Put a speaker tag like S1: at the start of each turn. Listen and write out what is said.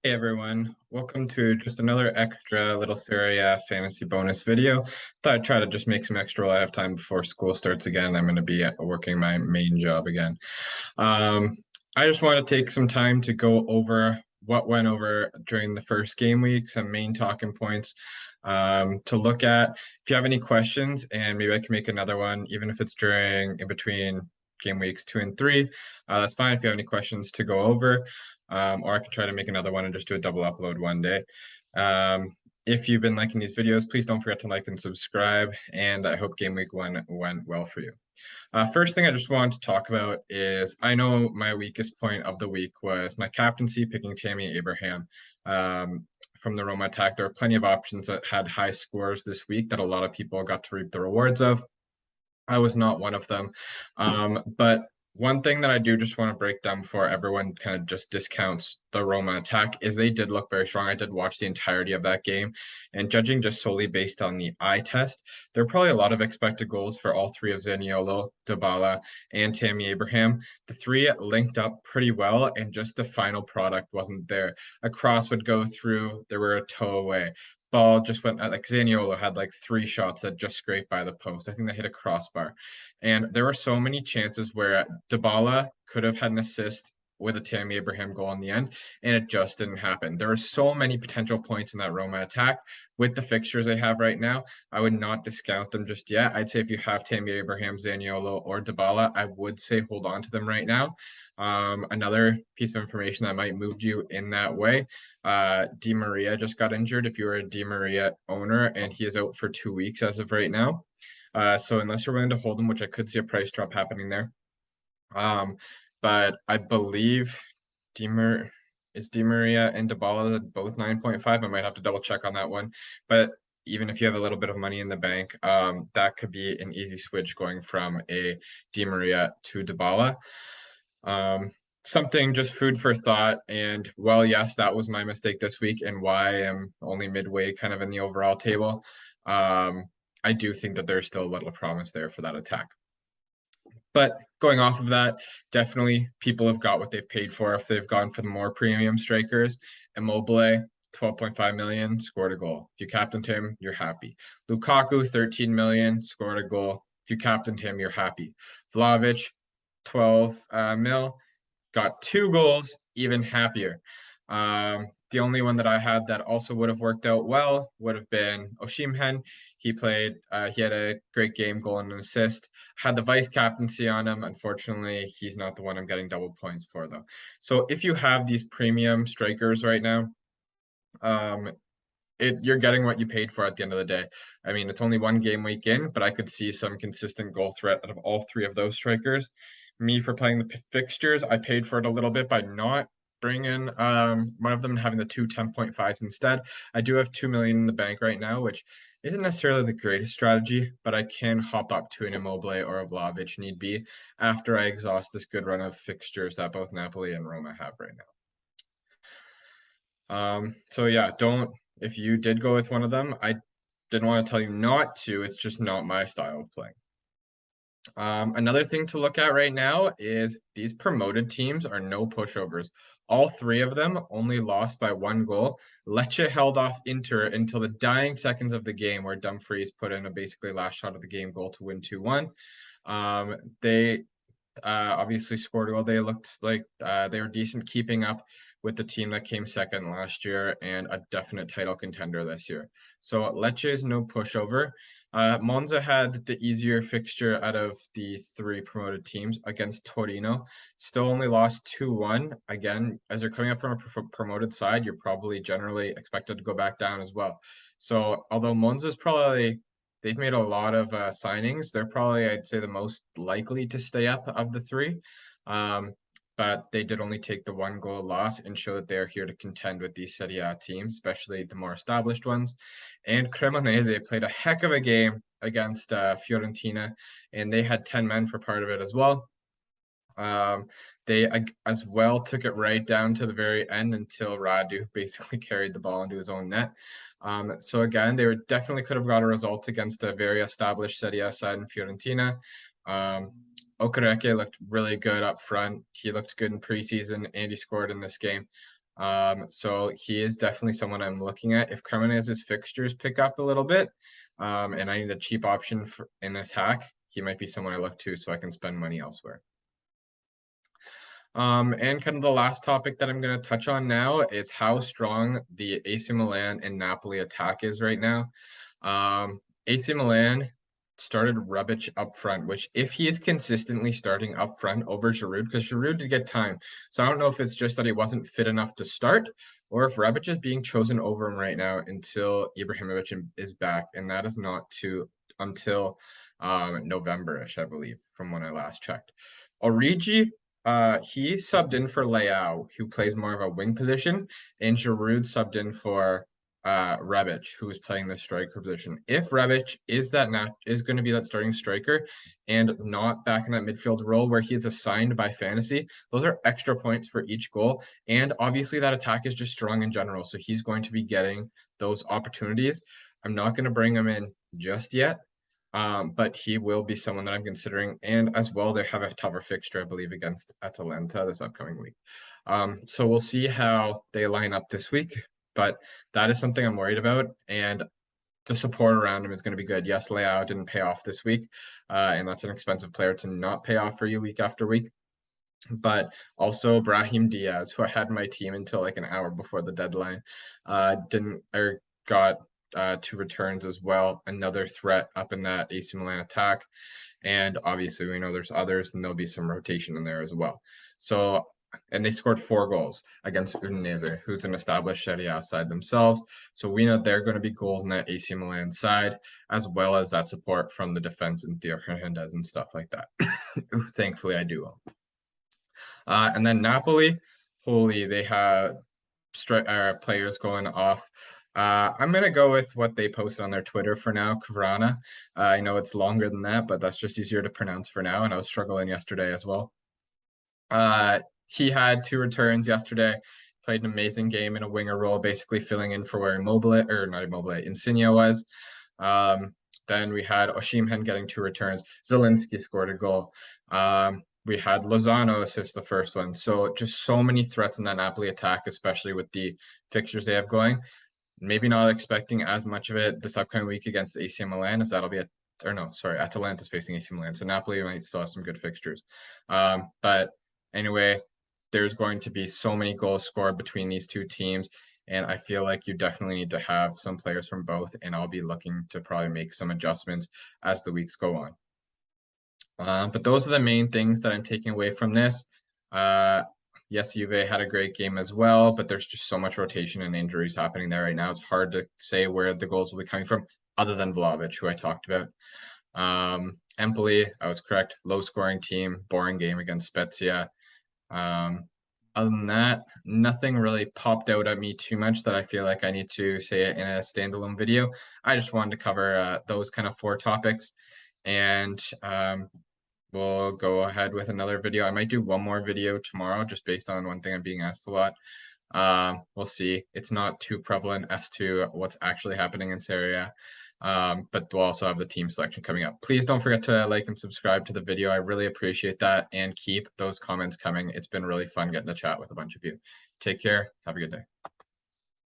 S1: Hey everyone, welcome to just another extra little Serie fantasy bonus video. Thought I'd try to just make some extra while I have time before school starts again. I'm going to be working my main job again. Um, I just want to take some time to go over what went over during the first game week, some main talking points to look at. If you have any questions, and maybe I can make another one, even if it's in between game weeks 2 and 3, that's fine if you have any questions to go over. Or I can try to make another one and just do a double upload one day. If you've been liking these videos, please don't forget to like and subscribe, and I hope game week 1 went well for you. First thing I just wanted to talk about is I know my weakest point of the week was my captaincy picking Tammy Abraham from the Roma Attack. There were plenty of options that had high scores this week that a lot of people got to reap the rewards of. I was not one of them. But one thing that I do just want to break down before everyone kind of just discounts the Roma Attack is they did look very strong. I did watch the entirety of that game, and judging just solely based on the eye test, there are probably a lot of expected goals for all three of Zaniolo, Dybala, and Tammy Abraham. The three linked up pretty well, and just the final product wasn't there. A cross would go through, there were a toe away. Ball just went like Zaniolo had like 3 shots that just scraped by the post. I think they hit a crossbar. And there were so many chances where Dybala could have had an assist with a Tammy Abraham goal in the end, and it just didn't happen. There are so many potential points in that Roma Attack. With the fixtures they have right now, I would not discount them just yet. I'd say if you have Tammy Abraham, Zaniolo, or Dybala, I would say hold on to them right now. Another piece of information that might move you in that way, Di Maria just got injured if you were a Di Maria owner, and he is out for 2 weeks as of right now. So unless you're willing to hold him, which I could see a price drop happening there. But I believe Di Maria and Dybala both 9.5. I might have to double check on that one. But even if you have a little bit of money in the bank, that could be an easy switch going from a Di Maria to Dybala. Something just food for thought. And well, yes, that was my mistake this week and why I am only midway kind of in the overall table. I do think that there's still a little promise there for that attack. But going off of that, definitely people have got what they've paid for if they've gone for the more premium strikers. Immobile, 12.5 million, scored a goal. If you captained him, you're happy. Lukaku, 13 million, scored a goal. If you captained him, you're happy. Vlahovic, 12 mil, got 2 goals, even happier. The only one that I had that also would have worked out well would have been Osimhen. He had a great game, goal and an assist. Had the vice captaincy on him. Unfortunately, he's not the one I'm getting double points for, though. So if you have these premium strikers right now, you're getting what you paid for at the end of the day. I mean, it's only one game week in, but I could see some consistent goal threat out of all three of those strikers. Me for playing the fixtures, I paid for it a little bit by not bringing one of them and having the two 10.5s instead. I do have 2 million in the bank right now, which isn't necessarily the greatest strategy, but I can hop up to an Immobile or a Vlahovic need be after I exhaust this good run of fixtures that both Napoli and Roma have right now. So yeah, if you did go with one of them, I didn't want to tell you not to. It's just not my style of playing. Another thing to look at right now is these promoted teams are no pushovers. All three of them only lost by 1 goal. Lecce held off Inter until the dying seconds of the game, where Dumfries put in a basically last shot of the game goal to win 2-1. They obviously scored well. They looked like they were decent, keeping up with the team that came second last year and a definite title contender this year. So Lecce is no pushover. Monza had the easier fixture out of the 3 promoted teams against Torino. Still only lost 2-1. Again, as you're coming up from a promoted side, you're probably generally expected to go back down as well. So although Monza's they've made a lot of signings, they're probably, I'd say, the most likely to stay up of the 3. But they did only take the 1 goal loss and show that they're here to contend with these Serie A teams, especially the more established ones. And Cremonese played a heck of a game against Fiorentina, and they had 10 men for part of it as well. They as well took it right down to the very end until Radu basically carried the ball into his own net. So again, they definitely could have got a result against a very established Serie A side in Fiorentina. Okereke looked really good up front. He looked good in preseason, and he scored in this game. So he is definitely someone I'm looking at. If Cremonez's fixtures pick up a little bit, and I need a cheap option in attack, he might be someone I look to so I can spend money elsewhere. And kind of the last topic that I'm going to touch on now is how strong the AC Milan and Napoli attack is right now. AC Milan started Rebic up front, which if he is consistently starting up front over Giroud, because Giroud did get time. So I don't know if it's just that he wasn't fit enough to start, or if Rebic is being chosen over him right now until Ibrahimovic is back, and that is not until November-ish, I believe, from when I last checked. Origi, he subbed in for Leao, who plays more of a wing position, and Giroud subbed in for Rebic, who is playing the striker position. If Rebic is going to be that starting striker and not back in that midfield role where he is assigned by fantasy, those are extra points for each goal. And obviously that attack is just strong in general, so he's going to be getting those opportunities. I'm not going to bring him in just yet. But he will be someone that I'm considering. And as well, they have a tougher fixture, I believe, against Atalanta this upcoming week. So we'll see how they line up this week. But that is something I'm worried about. And the support around him is going to be good. Yes, Leao didn't pay off this week. And that's an expensive player to not pay off for you week after week. But also Brahim Diaz, who I had in my team until like an hour before the deadline, got 2 returns as well. Another threat up in that AC Milan attack. And obviously we know there's others and there'll be some rotation in there as well. So, and they scored 4 goals against Udinese, who's an established Serie A side themselves. So we know they're going to be goals in that AC Milan side, as well as that support from the defense and Theo Hernandez and stuff like that. Thankfully, I do. And then Napoli, holy, they have players going off. I'm going to go with what they posted on their Twitter for now, Kavrana. I know it's longer than that, but that's just easier to pronounce for now, and I was struggling yesterday as well. He had 2 returns yesterday, played an amazing game in a winger role, basically filling in for where Insigne was. Then we had Osimhen getting 2 returns. Zielinski scored a goal. We had Lozano assist the first one. So just so many threats in that Napoli attack, especially with the fixtures they have going. Maybe not expecting as much of it this upcoming week against AC Milan, as that'll be Atalanta's facing AC Milan. So Napoli might still have some good fixtures. But anyway, there's going to be so many goals scored between these 2 teams. And I feel like you definitely need to have some players from both. And I'll be looking to probably make some adjustments as the weeks go on. But those are the main things that I'm taking away from this. Yes, Juve had a great game as well, but there's just so much rotation and injuries happening there right now. It's hard to say where the goals will be coming from, other than Vlahovic, who I talked about. Empoli, I was correct. Low-scoring team, boring game against Spezia. Other than that, nothing really popped out at me too much that I feel like I need to say it in a standalone video. I just wanted to cover those kind of 4 topics. And we'll go ahead with another video. I might do one more video tomorrow just based on one thing I'm being asked a lot. We'll see. It's not too prevalent as to what's actually happening in Serie. But we'll also have the team selection coming up. Please don't forget to like and subscribe to the video. I really appreciate that, and keep those comments coming. It's been really fun getting to chat with a bunch of you. Take care. Have a good day.